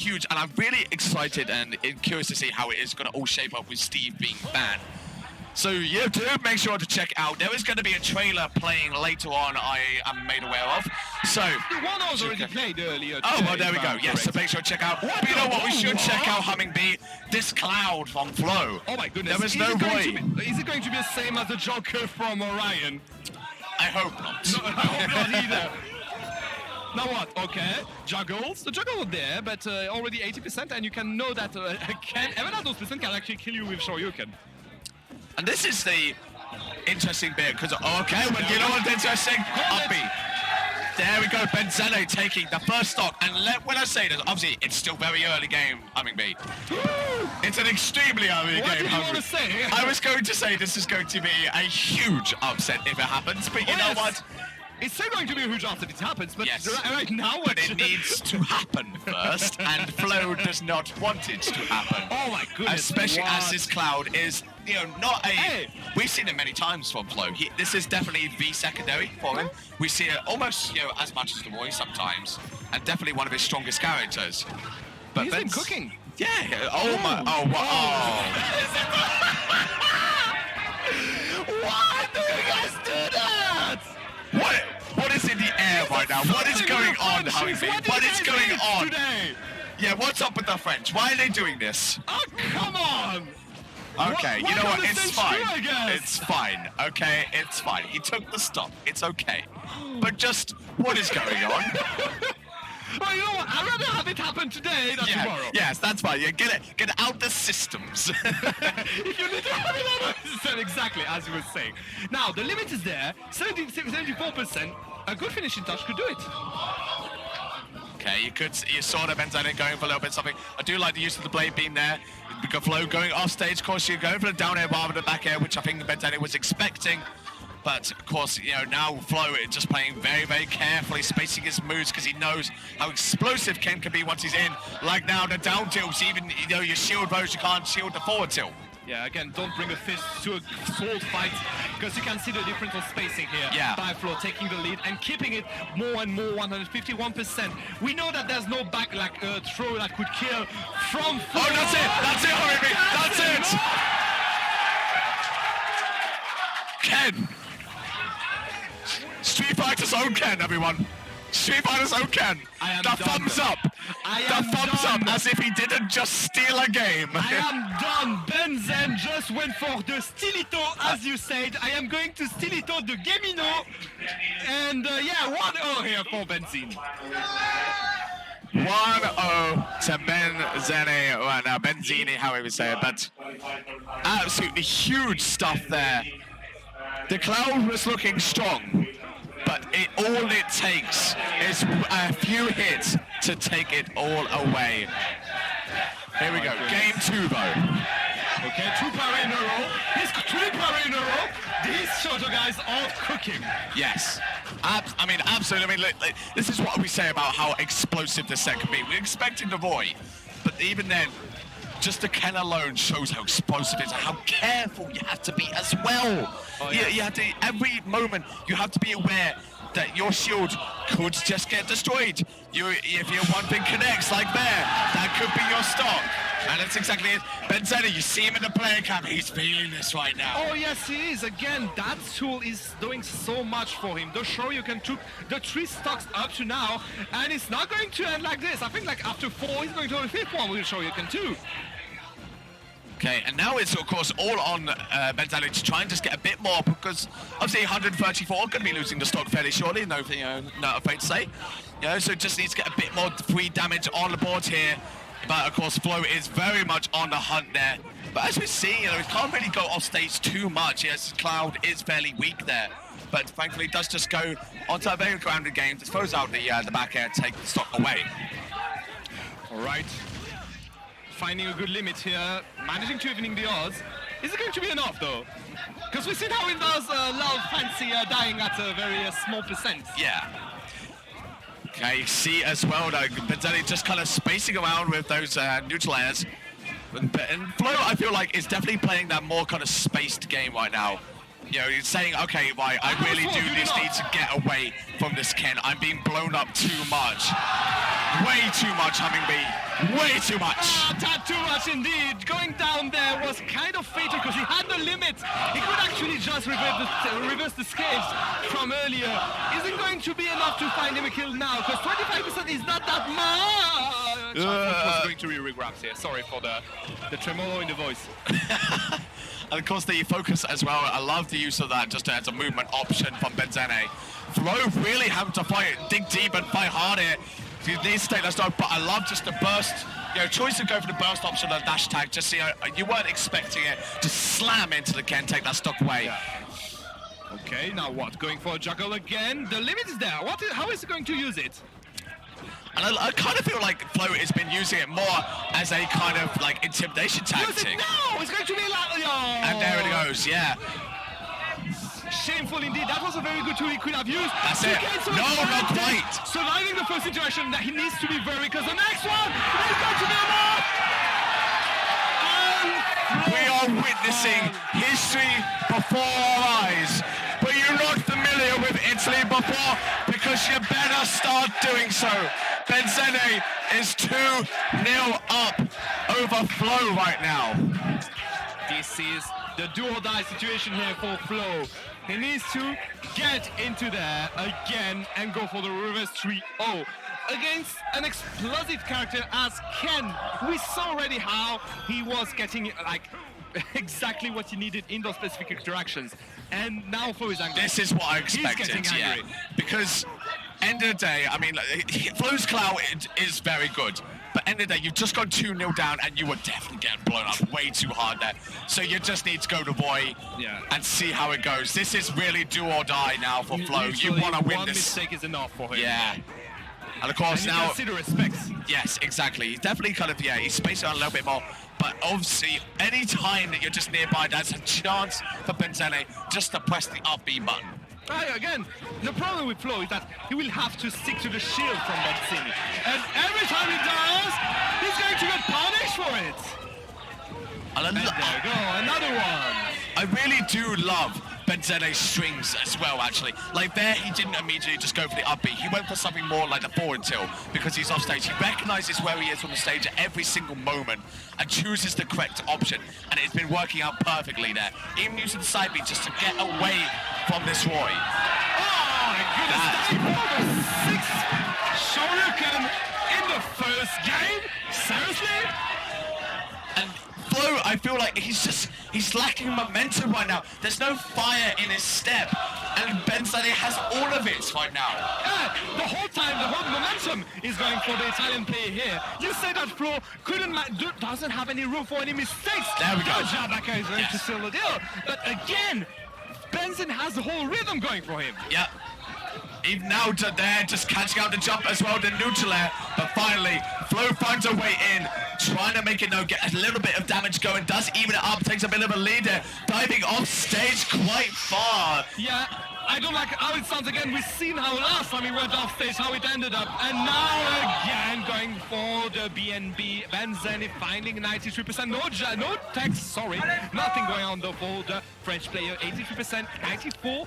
huge, and I'm really excited and curious to see how it is going to all shape up with Steve being banned. So you do make sure to check out. There is going to be a trailer playing later on, I am made aware of. So the one was already played earlier. Oh, well, there we go. Yes, so make sure to check out. But you know what? We should check out Humming Bee. This cloud from Flo. Oh my goodness. There is no way. Is it going to be the same as the Joker from Orion? I hope not. No, I hope not either. Now what? Okay, juggles. The juggle is there, but already 80%, and you can know that even at those percent can actually kill you with Shoryuken. And this is the interesting bit, because, okay, well, you know what's interesting? Uppy. There we go, Benzene taking the first stock. And when I say this, obviously, it's still very early game, Humming Bee. It's an extremely early game. What did you want to say? I was going to say this is going to be a huge upset if it happens, but you know what? It's still going to be a huge upset if it happens, but right now... But it needs to happen first, and Flo does not want it to happen. Oh my goodness. Especially as this cloud is, you know, not a... Hey. We've seen it many times from Flo. This is definitely the secondary for him. We see it almost, you know, as much as the Roy sometimes, and definitely one of his strongest characters. But he's been cooking. Yeah. Oh my... Oh, wow. Why do you guys do that? What is in the air right now? What is going on, Humming Bee? What is going on? Today? Yeah, what's up with the French? Why are they doing this? Oh, come on! Okay, you know what? It's fine. True, It's fine. Okay, it's fine. He took the stop. It's okay. But just, what is going on? Well, you know what? I'd rather have it happen today than tomorrow. Yes, that's fine. Yeah, get out the systems. If you need to have it out of the system, exactly, as you were saying. Now, the limit is there. 74%. A good finishing touch could do it. Okay, you saw the Benzene going for a little bit something. I do like the use of the blade beam there. Flo going off stage, of course, you're going for the down air rather than the back air, which I think Benzene was expecting. But, of course, you know, now Flo is just playing very, very carefully, spacing his moves because he knows how explosive Ken can be once he's in. Like now, the down tilts, even, you know, your shield rows, you can't shield the forward tilt. Yeah, again, don't bring a fist to a sword fight because you can see the difference of spacing here. Yeah. By Flo taking the lead and keeping it more and more, 151%. We know that there's no back like throw that could kill from Flo. Oh, that's it! That's it, Humming Bee! That's it! Ken! Street Fighter's own Ken, everyone. Street Fighter's own Ken. The thumbs up. The thumbs up, as if he didn't just steal a game. I am done. Benzene just went for the Stilito, as you said. I am going to Stilito the Gamino. And yeah, 1-0 here for Benzene. 1-0 to Benzene right now. Benzene, however you say it, but absolutely huge stuff there. The cloud was looking strong, but all it takes is a few hits to take it all away. Here we go, game 2 though. Okay, 2 parry in a row. He's 3 parry in a row. These Shoto guys are cooking. Yes, I mean, absolutely. I mean, look, this is what we say about how explosive the set can be. We're expecting the Roy, but even then, just the Ken alone shows how explosive it is and how careful you have to be as well. Oh, yeah. You have to, every moment, you have to be aware that your shield could just get destroyed. If your one thing connects like there, that could be your stock. And that's exactly it. Benzene, you see him in the player cam, he's feeling this right now. Oh yes, he is. Again, that tool is doing so much for him. The Shoryuken took the 3 stocks up to now, and it's not going to end like this. I think like after 4, he's going to the 5th one with Shoryuken too. Okay, and now it's, of course, all on Benzene to try and just get a bit more, because obviously 134 going to be losing the stock fairly shortly, not afraid to say. You know, so just needs to get a bit more free damage on the board here. But, of course, Flo is very much on the hunt there. But as we see, you know, he can't really go off stage too much. Yes, Cloud is fairly weak there. But thankfully, he does just go onto a very grounded game to throws out the back air, take the stock away. All right. Finding a good limit here, managing to evening the odds. Is it going to be enough though? Because we've seen how it does love fancy dying at a very small percent. Yeah. Okay, you see as well though, Benzene just kind of spacing around with those neutral airs. And Flo, I feel like, is definitely playing that more kind of spaced game right now. You know, he's saying, okay, right, I really do need to get away from this Ken. I'm being blown up too much. Way too much, Humming Bee. Way too much. A tad too much indeed. Going down there was kind of fatal because he had the limit. He could actually just reverse the scales from earlier. Isn't going to be enough to find him a kill now because 25% is not that much. Was going to be regrabs here. Sorry for the tremolo in the voice. And of course the focus as well. I love the use of that just as a movement option from Benzene. Flo really having to fight, dig deep and fight hard here. He needs to take that start, but I love just the burst. You know, choice to go for the burst option on dash tag. Just so you weren't expecting it to slam into the Ken, take that stock away. Yeah. Okay, now what? Going for a juggle again. The limit is there. How is he going to use it? And I kind of feel like Flo has been using it more as a kind of like intimidation tactic. No, it's going to be like, oh. And there it goes, yeah. Shameful indeed. That was a very good tool he could have used. That's it. No, not quite. Surviving the first interaction that he needs to be very, because the next one is going to be enough. We are witnessing history before our eyes. But you're not familiar with Italy before because you better start doing so. Benzene is 2-0 up over Flo right now. This is the do-or-die situation here for Flo. He needs to get into there again and go for the reverse 3-0 against an explosive character as Ken. We saw already how he was getting like exactly what he needed in those specific interactions. And now Flo is angry. This is what I expected, He's getting angry. Yeah. Because end of the day, I mean, Flo's clout is very good. But end of the day, you've just gone 2-0 down and you were definitely getting blown up way too hard there. So you just need to go to Boy and see how it goes. This is really do or die now for Flo. You want to win one this. mistake is enough for him. Yeah. And of course and now... consider respects. Yes, exactly. He's definitely kind of, he's spacing out a little bit more. But obviously, any time that you're just nearby, there's a chance for Benzene just to press the up B button. Again, the problem with Flo is that he will have to stick to the shield from Benzene. And every time he does, he's going to get punished for it. And there you go, another one. I really do love Benzene's strings as well, actually. Like there, he didn't immediately just go for the up B. He went for something more like the forward tilt because he's off stage. He recognizes where he is on the stage at every single moment and chooses the correct option. And it's been working out perfectly there. Even using the side B just to get away from this Roy. Oh my goodness, that 6 Shoryuken in the first game? Seriously? And Flo, I feel like he's lacking momentum right now. There's no fire in his step. And Benzene has all of it right now. Yeah, the whole time, the whole momentum is going for the Italian player here. You say that Flo doesn't have any room for any mistakes. There we go. Jabaka is going to seal the deal. But again, Benzene has the whole rhythm going for him. Yeah. Even now to there, just catching out the jump as well, the neutral air. But finally, Flo finds a way in, trying to make it get a little bit of damage going, does even it up, takes a bit of a lead there, diving off stage quite far. Yeah, I don't like how it sounds again. We've seen how last time he went off stage, how it ended up. And now again, going for the BNB. Benzene finding 93%. No text, sorry. Nothing going on though for the French player. 83%, 94.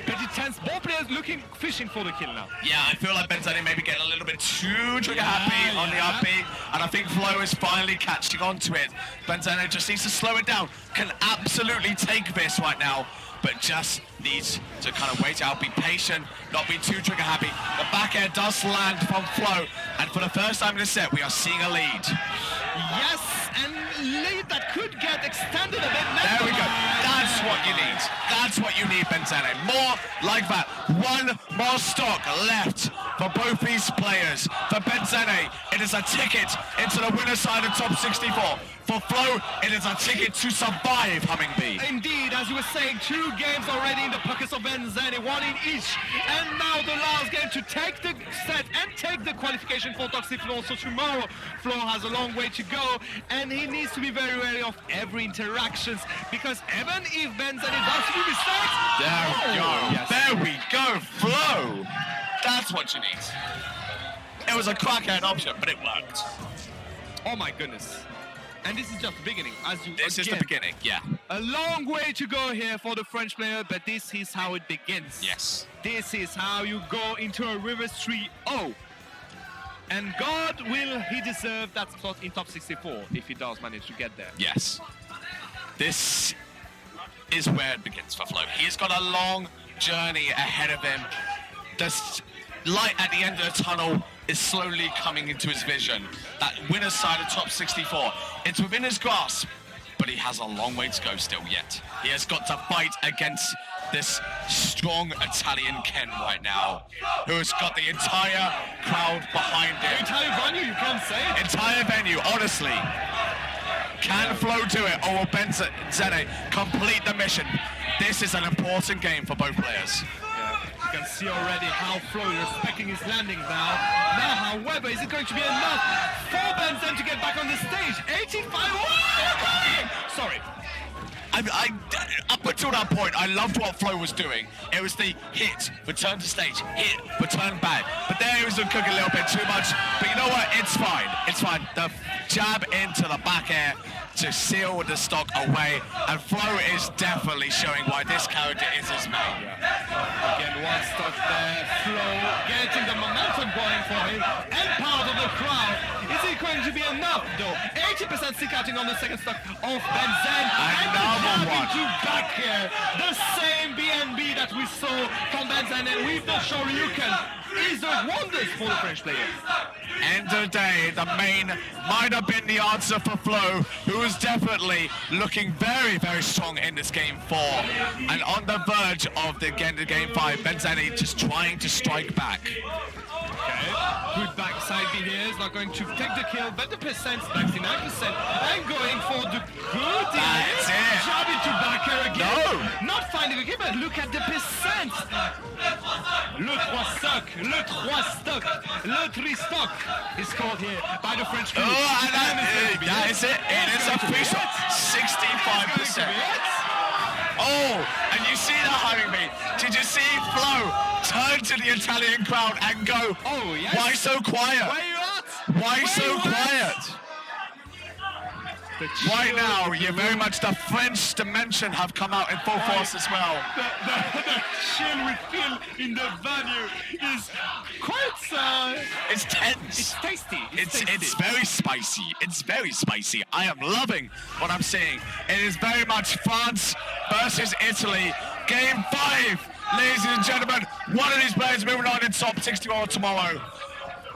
Pretty tense. Both players fishing for the kill now. Yeah, I feel like Benzene maybe getting a little bit too trigger happy on the up B. And I think Flo is finally catching on to it. Benzene just needs to slow it down. Can absolutely take this right now, but just needs to kind of wait out, be patient, not be too trigger happy. The back air does land from Flo, and for the first time in the set, we are seeing a lead. Yes, and lead that could get extended a bit. There we go. That's what you need. That's what you need, Benzene. More like that. One more stock left for both these players. For Benzene, it is a ticket into the winner's side of top 64. For Flo, it is a ticket to survive, Humming Bee. Indeed, as you were saying, 2 games already in the pockets of Benzene, 1 in each. And now the last game to take the set and take the qualification for Toxic Floor. So tomorrow, Flo has a long way to go, and he needs to be very wary of every interactions, because even if Benzene does do mistakes... There we go. Yes. There we go, Flo. That's what you need. It was a crackhead option, but it worked. Oh my goodness. And this is just the beginning. This is the beginning, yeah. A long way to go here for the French player, but this is how it begins. Yes. This is how you go into a reverse 3-0. And God will he deserve that spot in top 64 if he does manage to get there. Yes. This is where it begins for Flo. He's got a long journey ahead of him. The light at the end of the tunnel is slowly coming into his vision. That winner's side of top 64. It's within his grasp, but he has a long way to go still yet. He has got to fight against this strong Italian Ken right now, who has got the entire crowd behind him. Entire venue, you can't say it. Entire venue, honestly. Can Flo do it, or will Benzene complete the mission? This is an important game for both players. You can see already how Flo is respecting his landings now. Now, however, is it going to be enough for Benzene to get back on the stage? 85. Oh, sorry. Up until that point, I loved what Flo was doing. It was the hit, return to stage, hit, return back. But there he was cooking a little bit too much. But you know what? It's fine. It's fine. The jab into the back air to seal the stock away. And Flo is definitely showing why this character is his main. Again, one stock there. Flo getting the momentum going for him. And part of the crowd. Is it going to be enough, though? 80% stick outing on the second stock of Benzene. Another one. To back here. The same BNB that we saw from Benzene and with the Shoryuken is a wonders for the French player. End of the day, the main might have been the answer for Flo, who was definitely looking very, very strong in this game 4. And on the verge of the end of game 5, Benzene just trying to strike back. Okay, good backside beat here. Is not going to take the kill, but the percent, 99%, and going for the good. That's it. Jab into back air again. No. Not finding a game, but look at the percent. Le 3 stock, le 3 stock, le 3 stock is called here by the French crew. Oh, and that is it. It is official. 65%. Oh, and you see that, having me. Did you see Flo turn to the Italian crowd and go, oh, yes. Why so quiet? Where you at? Why so quiet? Right now, you very much the French dimension have come out in full force as well. The chill we feel in the venue is quite... It's tense. It's tasty. It's very spicy. It's very spicy. I am loving what I'm seeing. It is very much France versus Italy. Game 5, ladies and gentlemen. One of these players moving on in top 64 tomorrow.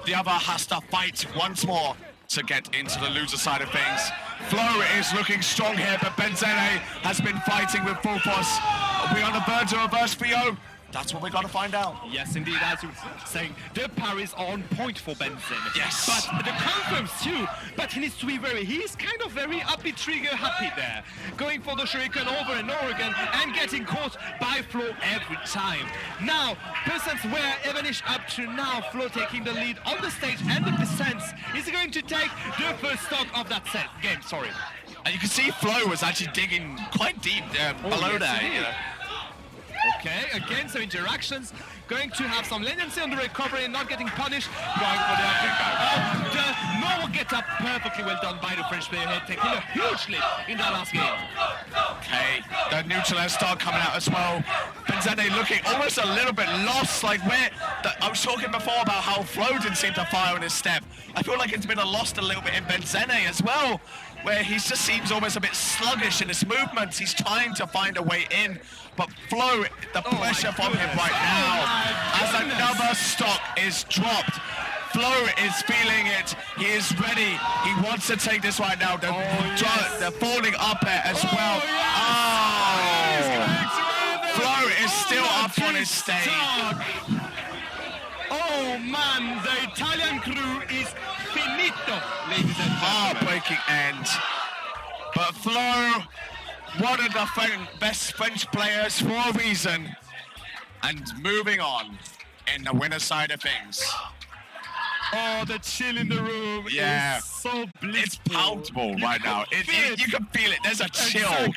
The other has to fight once more to get into the loser side of things. Flo is looking strong here, but Benzene has been fighting with full force. Are we on the verge of reverse VO? That's what we got to find out. Yes, indeed, as you were saying, the parries are on point for Benzene. Yes. But the confirms too. But he needs to be he's kind of very uppy trigger happy there. Going for the shuriken over and over again and getting caught by Flo every time. Now, percents were evenish up to now. Flo taking the lead on the stage, and the percents is going to take the first stock of that game, sorry. And you can see Flo was actually digging quite deep below there. You know. Okay, again, some interactions. Going to have some leniency on the recovery and not getting punished. Going for the normal get up. Perfectly well done by the French player here, taking a huge lead in that last game. Okay, the neutral air star coming out as well. Benzene looking almost a little bit lost. Like I was talking before about how Flo didn't seem to fire on his step. I feel like it's been lost a little bit in Benzene as well, where he just seems almost a bit sluggish in his movements. He's trying to find a way in, but Flo, the pressure from him right now, as another stock is dropped. Flo is feeling it. He is ready. He wants to take this right now. They're falling up there as well. Flo is still up on his stage. Oh man, the Italian crew is finito, ladies and gentlemen. Heartbreaking end. But Flo, one of the best French players for a reason, and moving on in the winner side of things. Oh, the chill in the room is so blissful. It's palpable right now. You can feel it. There's a chill. Exactly.